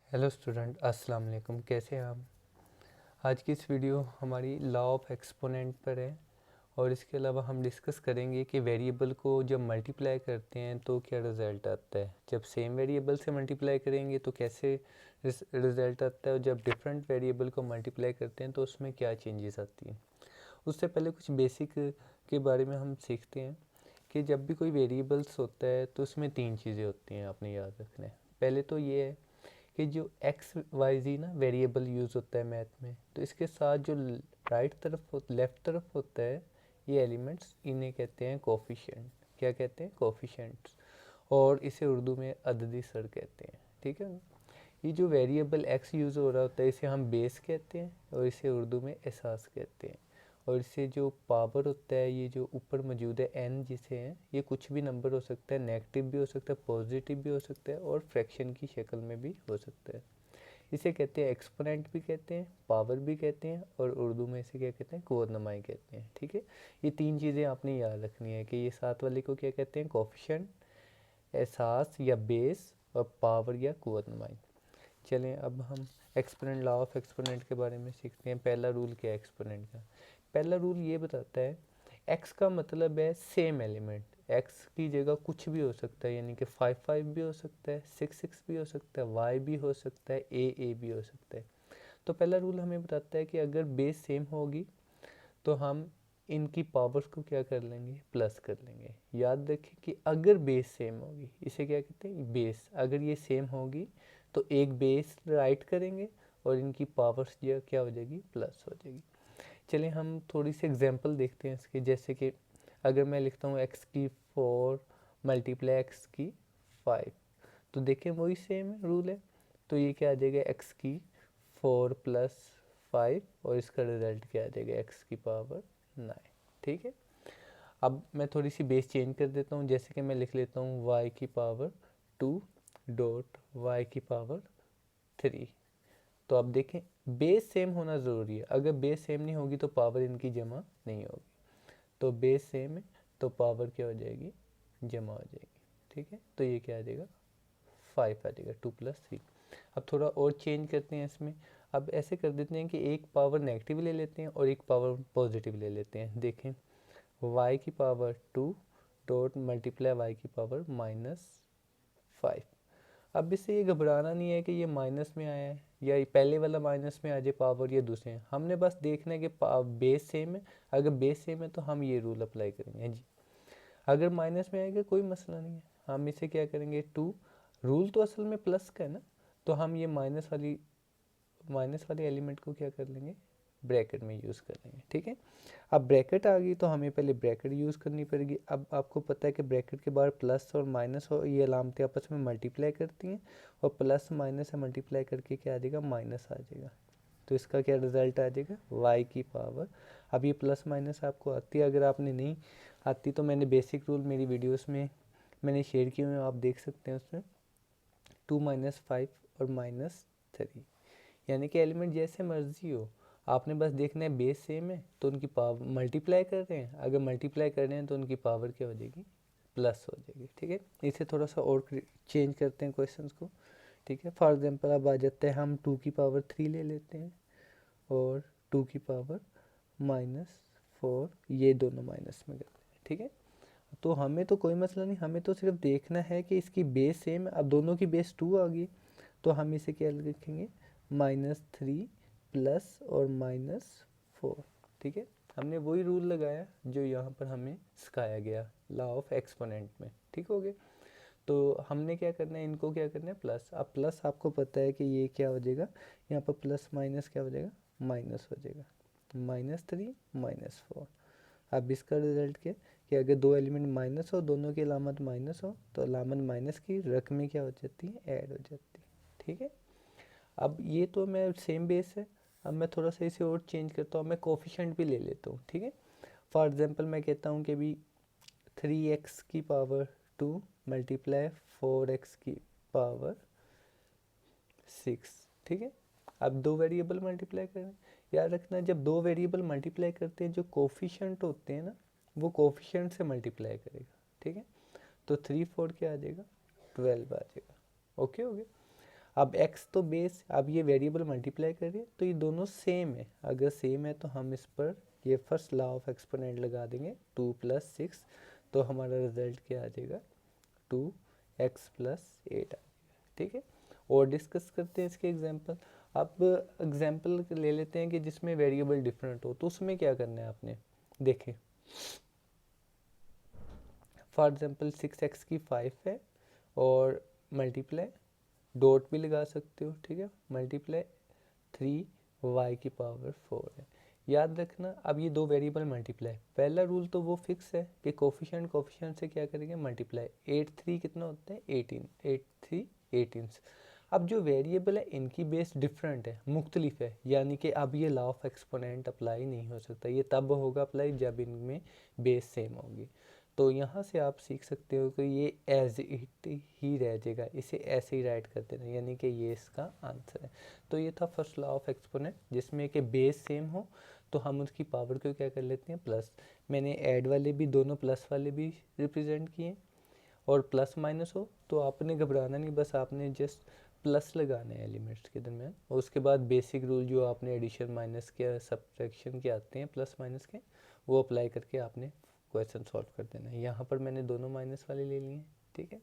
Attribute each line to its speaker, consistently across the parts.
Speaker 1: Hello student, अस्सलाम वालेकुम। कैसे हैं आप? आज की इस वीडियो हमारी लॉ ऑफ एक्सपोनेंट पर है और इसके अलावा हम डिस्कस करेंगे कि वेरिएबल को जब मल्टीप्लाई करते हैं तो क्या रिज़ल्ट आता है, जब सेम वेरिएबल से मल्टीप्लाई करेंगे तो कैसे रिज़ल्ट आता है, और जब डिफरेंट वेरिएबल को मल्टीप्लाई करते हैं तो उसमें क्या चेंजेस आती हैं। उससे पहले कुछ बेसिक के बारे में हम सीखते हैं कि जब भी कोई वेरिएबल्स होता है तो उसमें तीन चीज़ें होती हैं, आपने याद रखना है। पहले तो ये है कि जो एक्स वाई जी ना वेरिएबल यूज़ होता है मैथ में, तो इसके साथ जो राइट तरफ लेफ़्ट तरफ होता है, ये एलिमेंट्स, इन्हें कहते हैं कोफिशिएंट। क्या कहते हैं? कोफिशिएंट्स। और इसे उर्दू में अददी सर कहते हैं। ठीक है। ये जो वेरिएबल एक्स यूज़ हो रहा होता है इसे हम बेस कहते हैं और इसे उर्दू में एहसास कहते हैं। और इससे जो पावर होता है, ये जो ऊपर मौजूद है एन जिसे हैं, ये कुछ भी नंबर हो सकता है, नेगेटिव भी हो सकता है, पॉजिटिव भी हो सकता है और फ्रैक्शन की शक्ल में भी हो सकता है। इसे कहते हैं एक्सपोनेंट भी कहते हैं, पावर भी कहते हैं, और उर्दू में इसे क्या कहते हैं? कुव्वत नमाई कहते हैं। ठीक है। ये तीन चीज़ें आपने याद रखनी है कि ये साथ वाले को क्या कहते हैं? कोफिशिएंट, एहसास या बेस, और पावर या कुव्वत नमाई। चलें अब हम एक्सपोनेंट, लॉ ऑफ एक्सपोनेंट के बारे में सीखते हैं। पहला रूल क्या है एक्सपोनेंट का? पहला रूल ये बताता है एक्स का मतलब है सेम एलिमेंट। एक्स की जगह कुछ भी हो सकता है, यानी कि 5 भी हो सकता है, 6 भी हो सकता है, वाई भी हो सकता है, ए भी हो सकता है। तो पहला रूल हमें बताता है कि अगर बेस सेम होगी तो हम इनकी पावर्स को क्या कर लेंगे? प्लस कर लेंगे। याद रखें कि अगर बेस सेम होगी, इसे क्या कहते हैं? बेस। अगर ये सेम होगी तो एक बेस राइट करेंगे और इनकी पावर्स जो क्या हो जाएगी? प्लस हो जाएगी। चलिए हम थोड़ी सी एग्जांपल देखते हैं इसके। जैसे कि अगर मैं लिखता हूँ एक्स की 4 मल्टीप्लाई एक्स की 5, तो देखें वही सेम रूल है। तो ये क्या आ जाएगा? एक्स की 4 प्लस 5, और इसका रिजल्ट क्या आ जाएगा? एक्स की पावर 9। ठीक है। अब मैं थोड़ी सी बेस चेंज कर देता हूँ। जैसे कि मैं लिख लेता हूँ वाई की पावर 2 डॉट वाई की पावर 3। तो अब देखें बेस सेम होना ज़रूरी है। अगर बेस सेम नहीं होगी तो पावर इनकी जमा नहीं होगी। तो बेस सेम है तो पावर क्या हो जाएगी? जमा हो जाएगी। ठीक है। तो ये क्या आ जाएगा? 5 आ जाएगा, 2 + 3। अब थोड़ा और चेंज करते हैं इसमें। अब ऐसे कर देते हैं कि एक पावर नेगेटिव ले लेते हैं और एक पावर पॉजिटिव ले लेते हैं। देखें y की पावर 2 डॉट मल्टीप्लाई y की पावर -5। अब इससे ये घबराना नहीं है कि ये माइनस में आया है या ये पहले वाला माइनस में आ जाए पावर, या दूसरे हैं। हमने बस देखना है कि बेस सेम है। अगर बेस सेम है तो हम ये रूल अप्लाई करेंगे जी। अगर माइनस में आएगा कोई मसला नहीं है, हम इसे क्या करेंगे? 2, रूल तो असल में प्लस का है ना, तो हम ये माइनस वाली एलिमेंट को क्या कर लेंगे? ब्रैकेट में यूज़ कर लेंगे। ठीक है। अब ब्रैकेट आ गई तो हमें पहले ब्रैकेट यूज़ करनी पड़ेगी। अब आपको पता है कि ब्रैकेट के बाद प्लस और माइनस हो, ये अलामतें आपस में मल्टीप्लाई करती हैं, और प्लस माइनस से मल्टीप्लाई करके क्या आ जाएगा? माइनस आ जाएगा। तो इसका क्या रिज़ल्ट आ जाएगा? वाई की पावर। अब ये प्लस माइनस आपको आती है, अगर आपने नहीं आती तो मैंने बेसिक रूल मेरी वीडियोस में मैंने शेयर किए हुए हैं, आप देख सकते हैं उसमें। 2 - 5 और -3, यानी कि एलिमेंट जैसे मर्जी हो, आपने बस देखना है बेस सेम है तो उनकी पावर मल्टीप्लाई कर रहे हैं। अगर मल्टीप्लाई कर रहे हैं तो उनकी पावर क्या हो जाएगी? प्लस हो जाएगी। ठीक है। इसे थोड़ा सा और चेंज करते हैं क्वेश्चंस को। ठीक है। फॉर एग्जांपल अब आ जाते हैं, हम 2 की पावर 3 ले लेते हैं और 2 की पावर -4, ये दोनों माइनस में करते हैं। ठीक है। तो हमें तो कोई मसला नहीं, हमें तो सिर्फ देखना है कि इसकी बेस सेम है। अब दोनों की बेस 2 आ गई तो हम इसे क्या लिखेंगे? -3 प्लस और -4। ठीक है। हमने वही रूल लगाया जो यहाँ पर हमें सिखाया गया लॉ ऑफ एक्सपोनेंट में। ठीक हो गया। तो हमने क्या करना है? इनको क्या करना है? प्लस। अब प्लस आपको पता है कि ये क्या हो जाएगा? यहाँ पर प्लस माइनस क्या हो जाएगा? माइनस हो जाएगा। -3 -4। अब इसका रिजल्ट क्या? कि अगर दो एलिमेंट माइनस हो, दोनों की अलामत माइनस हो, तो अलामत माइनस की रकमें क्या हो जाती है? ऐड हो जाती है। ठीक है। अब ये तो मैं सेम बेस है। अब मैं थोड़ा सा इसे और चेंज करता हूँ, मैं कोफिशेंट भी ले लेता हूँ। ठीक है। फॉर एग्जांपल मैं कहता हूँ कि भी 3x की पावर 2 मल्टीप्लाई 4x की पावर 6। ठीक है। अब दो वेरिएबल मल्टीप्लाई करें। याद रखना, जब दो वेरिएबल मल्टीप्लाई करते हैं जो कोफिशेंट होते हैं ना, वो कोफिशेंट से मल्टीप्लाई करेगा। ठीक है। तो 3 4 क्या आ जाएगा? 12 आ जाएगा। ओके हो गया। अब x तो बेस, अब ये वेरिएबल मल्टीप्लाई करिए तो ये दोनों सेम है। अगर सेम है तो हम इस पर ये फर्स्ट लॉ ऑफ एक्सपोनेंट लगा देंगे 2 + 6, तो हमारा रिजल्ट क्या आ जाएगा 2x + 8 आ जाएगा। ठीक है, और डिस्कस करते हैं इसके एग्जांपल। अब एग्जांपल ले लेते हैं कि जिसमें वेरिएबल डिफरेंट हो, तो उसमें क्या करना है आपने, देखें फॉर एग्जांपल 6x की 5 है और मल्टीप्लाई, डॉट भी लगा सकते हो, ठीक है, मल्टीप्लाई 3y की पावर 4 है। याद रखना अब ये दो वेरिएबल मल्टीप्लाई, पहला रूल तो वो फिक्स है कि कोफिशिएंट से क्या करेंगे मल्टीप्लाई, 8 3 कितना होता है 18, 8 3 18। अब जो वेरिएबल है इनकी बेस डिफरेंट है, मुख्तलिफ है, यानी कि अब ये लॉ ऑफ एक्सपोनेंट अप्लाई नहीं हो सकता, ये तब होगा अप्लाई जब इनमें बेस सेम होगी। तो यहाँ से आप सीख सकते हो कि ये एज इट ही रह जाएगा, इसे ऐसे ही राइट कर देना, यानी कि ये इसका आंसर है। तो ये था फर्स्ट लॉ ऑफ एक्सपोनेंट, जिसमें कि बेस सेम हो तो हम उसकी पावर को क्या कर लेते हैं प्लस। मैंने ऐड वाले भी दोनों प्लस वाले भी रिप्रेजेंट किए, और प्लस माइनस हो तो आपने घबराना नहीं, बस आपने जस्ट प्लस लगाने हैं एलिमेंट्स के दरमियान, और उसके बाद बेसिक रूल जो आपने एडिशन माइनस के सब्ट्रैक्शन के आते हैं प्लस माइनस के, वो अप्लाई करके आपने क्वेश्चन सॉल्व कर देना है। यहाँ पर मैंने दोनों माइनस वाले ले लिए, ठीक है,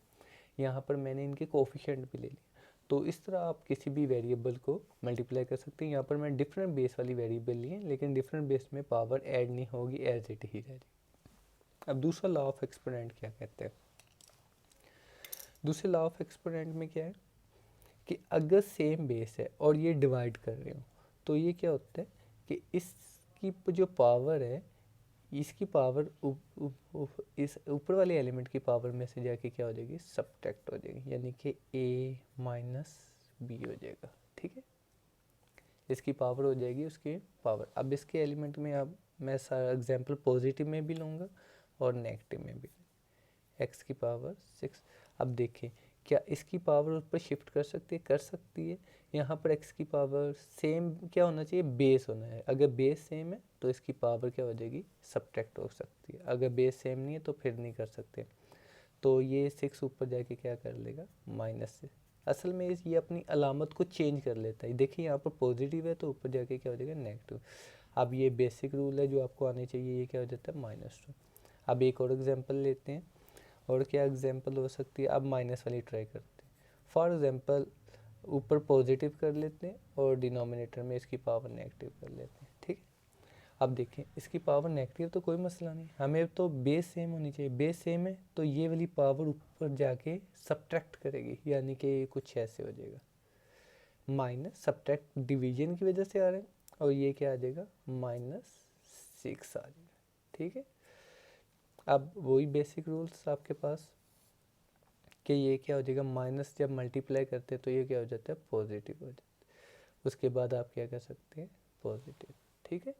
Speaker 1: यहाँ पर मैंने इनके कोफिशिएंट भी ले लिए। तो इस तरह आप किसी भी वेरिएबल को मल्टीप्लाई कर सकते हैं। यहाँ पर मैं डिफरेंट बेस वाली वेरिएबल लिए, लेकिन डिफरेंट बेस में पावर ऐड नहीं होगी, एज इट ही रहेगी। अब दूसरा लॉ ऑफ एक्सपोनेंट क्या कहते हैं, दूसरे लॉ ऑफ एक्सपोनेंट में क्या है कि अगर सेम बेस है और ये डिवाइड कर रहे हो, तो ये क्या होता है कि इसकी जो पावर है, इसकी पावर इस ऊपर वाले एलिमेंट की पावर में से जाके क्या हो जाएगी सब्ट्रैक्ट हो जाएगी, यानी कि a - b हो जाएगा। ठीक है, इसकी पावर हो जाएगी उसकी पावर। अब इसके एलिमेंट में अब मैं सारा एग्जांपल पॉजिटिव में भी लूँगा और नेगेटिव में भी। x की पावर 6, अब देखें क्या इसकी पावर ऊपर शिफ्ट कर सकती है। यहाँ पर x की पावर सेम क्या होना चाहिए, बेस होना है। अगर बेस सेम है तो इसकी पावर क्या हो जाएगी सब्ट्रैक्ट हो सकती है, अगर बेस सेम नहीं है तो फिर नहीं कर सकते। तो ये 6 ऊपर जाके क्या कर लेगा माइनस से, असल में ये अपनी अलामत को चेंज कर लेता है। देखिए यहाँ पर पॉजिटिव है तो ऊपर जाके क्या हो जाएगा नेगेटिव। अब ये बेसिक रूल है जो आपको आने चाहिए, ये क्या हो जाता है -2। अब एक और एग्जाम्पल लेते हैं, और क्या एग्जांपल हो सकती है, अब माइनस वाली ट्राई करते हैं। फॉर एग्जांपल ऊपर पॉजिटिव कर लेते हैं और डिनोमिनेटर में इसकी पावर नेगेटिव कर लेते हैं। ठीक है, अब देखें इसकी पावर नेगेटिव तो कोई मसला नहीं, हमें तो बेस सेम होनी चाहिए। बेस सेम है तो ये वाली पावर ऊपर जाके सब्ट्रैक्ट करेगी, यानी कि कुछ ऐसे हो जाएगा माइनस, सब्ट्रैक्ट डिवीजन की वजह से आ रहे हैं, और ये क्या आ जाएगा -6 आ जाएगा। ठीक है, अब वही बेसिक रूल्स आपके पास कि ये क्या हो जाएगा माइनस, जब मल्टीप्लाई करते हैं तो ये क्या हो जाता है पॉजिटिव हो जाता है, उसके बाद आप क्या कर सकते हैं पॉजिटिव। ठीक है,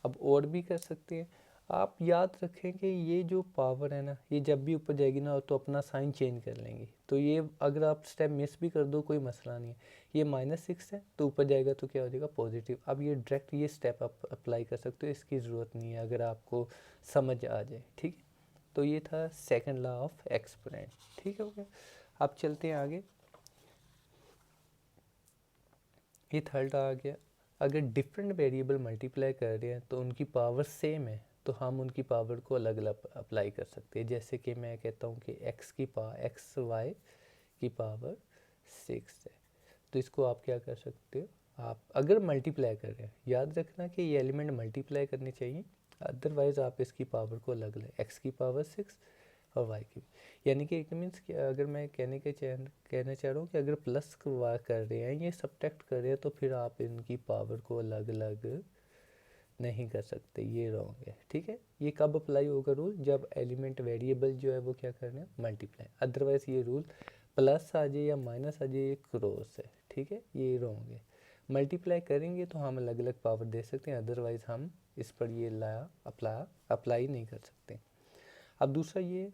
Speaker 1: अब और भी कर सकते हैं। आप याद रखें कि ये जो पावर है ना, ये जब भी ऊपर जाएगी ना तो अपना साइन चेंज कर लेंगी। तो ये अगर आप स्टेप मिस भी कर दो कोई मसला नहीं है, ये -6 है तो ऊपर जाएगा तो क्या हो जाएगा पॉजिटिव। अब ये डायरेक्ट ये स्टेप आप अप्लाई कर सकते हो, इसकी ज़रूरत नहीं है अगर आपको समझ आ जाए। ठीक है, तो ये था सेकंड लॉ ऑफ एक्सपोनेंट। ठीक है, ओके, अब चलते हैं आगे। ये थर्ड आ गया, अगर डिफरेंट वेरिएबल मल्टीप्लाई कर रहे हैं तो उनकी पावर सेम है, तो हम उनकी पावर को अलग अलग अप्लाई कर सकते हैं। जैसे कि मैं कहता हूँ कि एक्स वाई की पावर 6 है, तो इसको आप क्या कर सकते हो, आप अगर मल्टीप्लाई कर रहे हैं, याद रखना कि ये एलिमेंट मल्टीप्लाई करने चाहिए, अदरवाइज़ आप इसकी पावर को अलग अलग, एक्स की पावर 6 और वाई की, यानी कि इट मीन्स कि अगर मैं कहना चाह रहा हूँ कि अगर प्लस कर रहे हैं, ये सब्ट्रैक्ट कर रहे हैं, तो फिर आप इनकी पावर को अलग अलग नहीं कर सकते, ये रॉन्ग है। ठीक है, ये कब अप्लाई होगा रूल, जब एलिमेंट वेरिएबल जो है वो क्या करना है मल्टीप्लाई, अदरवाइज़ ये रूल प्लस आ जाए या माइनस आ जाए ये क्रॉस है। ठीक है, ये रॉन्ग है। मल्टीप्लाई करेंगे तो हम अलग अलग पावर दे सकते हैं, अदरवाइज़ हम इस पर ये लाया अप्लाई नहीं कर सकते। अब दूसरा ये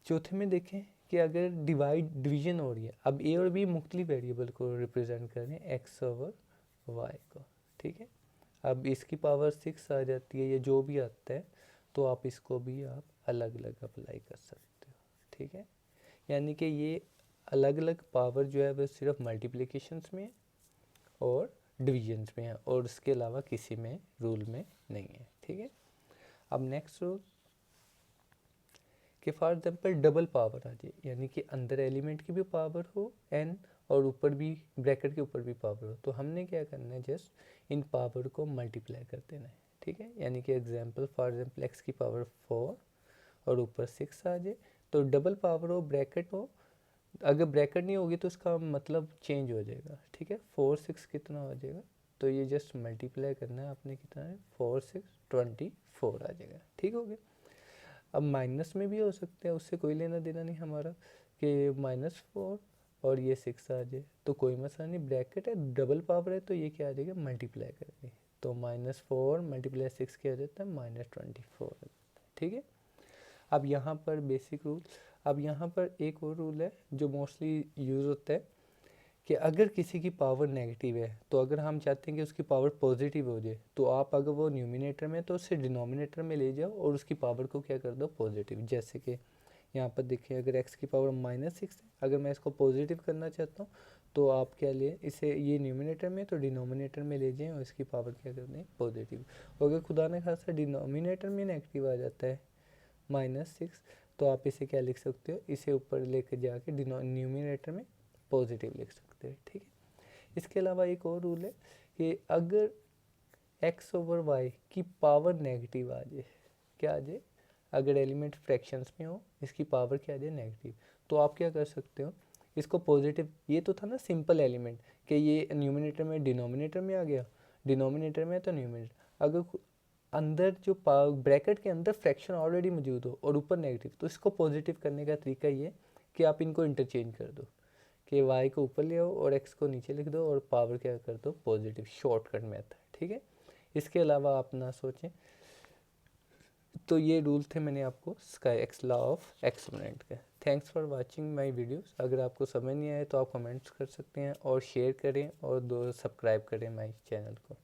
Speaker 1: चौथे में देखें कि अगर डिवीजन हो रही है, अब ए और बी मुख्तलिफ वेरिएबल को रिप्रेजेंट कर रहे हैं एक्स ओवर वाई को। ठीक है, अब इसकी पावर 6 आ जाती है, ये जो भी आता है, तो आप इसको भी आप अलग अलग अप्लाई कर सकते हो। ठीक है, यानी कि ये अलग अलग पावर जो है वो सिर्फ मल्टीप्लिकेशंस में है और डिविजन्स में है, और उसके अलावा किसी में रूल में नहीं है। ठीक है, अब नेक्स्ट रूल कि फॉर एग्जाम्पल डबल पावर आ जाए, यानी कि अंदर एलिमेंट की भी पावर हो n और ऊपर भी ब्रैकेट के ऊपर भी पावर हो, तो हमने क्या करना है, जस्ट इन पावर को मल्टीप्लाई कर देना है। ठीक है, यानी कि एग्जाम्पल फॉर एग्जाम्पल x की पावर 4 और ऊपर 6 आ जाए, तो डबल पावर हो ब्रैकेट हो, अगर ब्रैकेट नहीं होगी तो उसका मतलब चेंज हो जाएगा। ठीक है, 4 6 कितना हो जाएगा, तो ये जस्ट मल्टीप्लाई करना है आपने, कितना है 4 6 24 आ जाएगा। ठीक हो गया। अब माइनस में भी हो सकते हैं, उससे कोई लेना देना नहीं हमारा, कि -4 और ये 6 आ जाए तो कोई मसला नहीं, ब्रैकेट है डबल पावर है तो ये क्या आ जाएगा, मल्टीप्लाई करेंगे, तो -4 × 6 क्या हो जाता है, -24। ठीक है, अब यहाँ पर बेसिक रूल, अब यहाँ पर एक और रूल है जो मोस्टली यूज़ होता है कि अगर किसी की पावर नेगेटिव है, तो अगर हम चाहते हैं कि उसकी पावर पॉजिटिव हो जाए, तो आप अगर वो न्यूमिनेटर में तो उसे डिनोमिनेटर में ले जाओ और उसकी पावर को क्या कर दो, पॉजिटिव। जैसे कि यहाँ पर देखिए, अगर x की पावर -6 है, अगर मैं इसको पॉजिटिव करना चाहता हूँ तो आप क्या ले, इसे ये न्यूमिनेटर में तो डिनोमिनेटर में ले जाएँ और इसकी पावर क्या कर दें, पॉजिटिव। और अगर खुदा न खासा डिनोमिनेटर में नेगेटिव आ जाता है -6, तो आप इसे क्या लिख सकते हो, इसे ऊपर लेकर जाके न्यूमिनेटर में पॉजिटिव लिख सकते हैं। ठीक है, इसके अलावा एक और रूल है कि अगर x/y की पावर नेगेटिव आ जाए, क्या आ जाए, अगर एलिमेंट फ्रैक्शंस में हो, इसकी पावर क्या आ जाए, नेगेटिव, तो आप क्या कर सकते हो, इसको पॉजिटिव, ये तो था ना सिंपल एलिमेंट कि ये न्यूमिनेटर में डिनोमिनेटर में आ गया, डिनोमिनेटर में तो न्यूमिनेटर, अगर अंदर जो ब्रैकेट के अंदर फ्रैक्शन ऑलरेडी मौजूद हो और ऊपर नेगेटिव, तो इसको पॉजिटिव करने का तरीका ये कि आप इनको इंटरचेंज कर दो, कि y को ऊपर ले आओ और x को नीचे लिख दो और पावर क्या कर दो, पॉजिटिव, शॉर्टकट मेथड। ठीक है, इसके अलावा आप ना सोचें। तो ये रूल थे मैंने आपको स्काई एक्स लॉ ऑफ एक्सपोनेंट के। Thanks for watching my videos. अगर आपको समझ नहीं आए तो आप कमेंट्स कर सकते हैं और शेयर करें और सब्सक्राइब करें माय चैनल को।